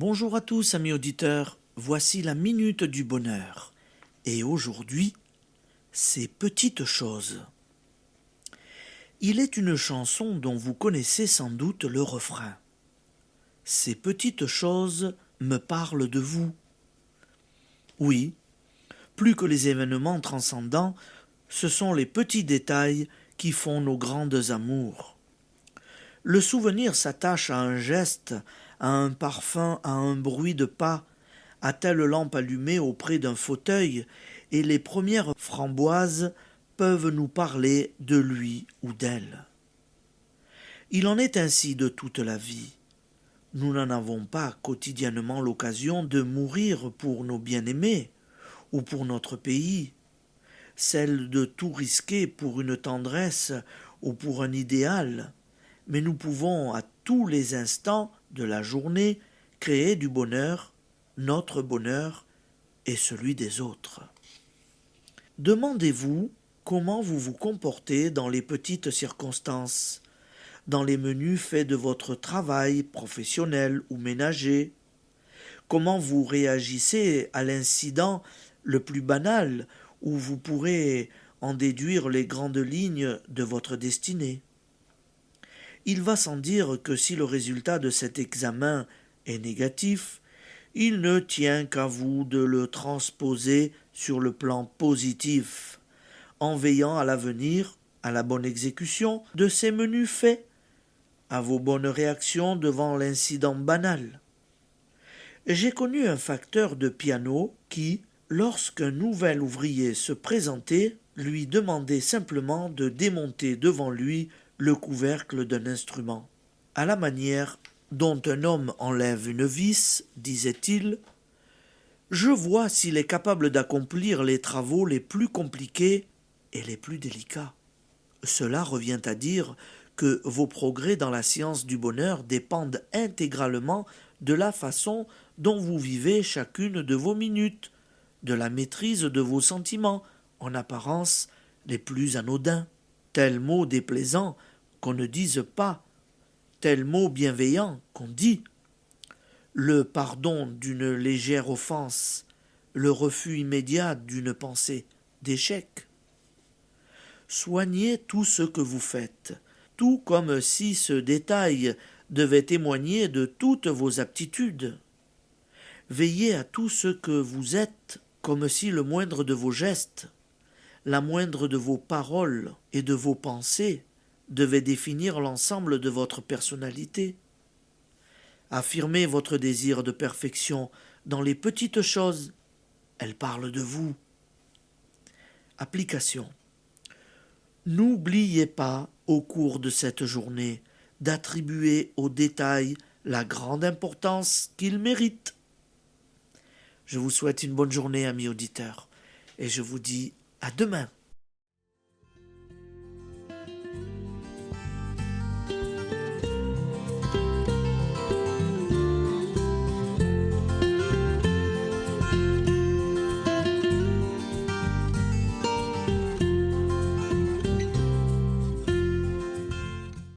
Bonjour à tous, amis auditeurs. Voici la minute du bonheur. Et aujourd'hui, ces petites choses. Il est une chanson dont vous connaissez sans doute le refrain. Ces petites choses me parlent de vous. Oui, plus que les événements transcendants, ce sont les petits détails qui font nos grandes amours. Le souvenir s'attache à un geste, à un parfum, à un bruit de pas, à telle lampe allumée auprès d'un fauteuil, et les premières framboises peuvent nous parler de lui ou d'elle. Il en est ainsi de toute la vie. Nous n'en avons pas quotidiennement l'occasion de mourir pour nos bien-aimés ou pour notre pays, celle de tout risquer pour une tendresse ou pour un idéal, mais nous pouvons à tous les instants de la journée créer du bonheur, notre bonheur et celui des autres. Demandez-vous comment vous vous comportez dans les petites circonstances, dans les menus faits de votre travail professionnel ou ménager. Comment vous réagissez à l'incident le plus banal où vous pourrez en déduire les grandes lignes de votre destinée. Il va sans dire que si le résultat de cet examen est négatif, il ne tient qu'à vous de le transposer sur le plan positif, en veillant à l'avenir, à la bonne exécution de ces menus faits, à vos bonnes réactions devant l'incident banal. J'ai connu un facteur de piano qui, lorsqu'un nouvel ouvrier se présentait, lui demandait simplement de démonter devant lui le couvercle d'un instrument. À la manière dont un homme enlève une vis, disait-il, je vois s'il est capable d'accomplir les travaux les plus compliqués et les plus délicats. Cela revient à dire que vos progrès dans la science du bonheur dépendent intégralement de la façon dont vous vivez chacune de vos minutes, de la maîtrise de vos sentiments, en apparence les plus anodins. Tel mot déplaisant qu'on ne dise pas, tel mot bienveillant qu'on dit, le pardon d'une légère offense, le refus immédiat d'une pensée d'échec. Soignez tout ce que vous faites, tout comme si ce détail devait témoigner de toutes vos aptitudes. Veillez à tout ce que vous êtes, comme si le moindre de vos gestes, la moindre de vos paroles et de vos pensées devait définir l'ensemble de votre personnalité. Affirmez votre désir de perfection dans les petites choses. Elles parlent de vous. Application. N'oubliez pas, au cours de cette journée, d'attribuer aux détails la grande importance qu'ils méritent. Je vous souhaite une bonne journée, amis auditeurs, et je vous dis à demain.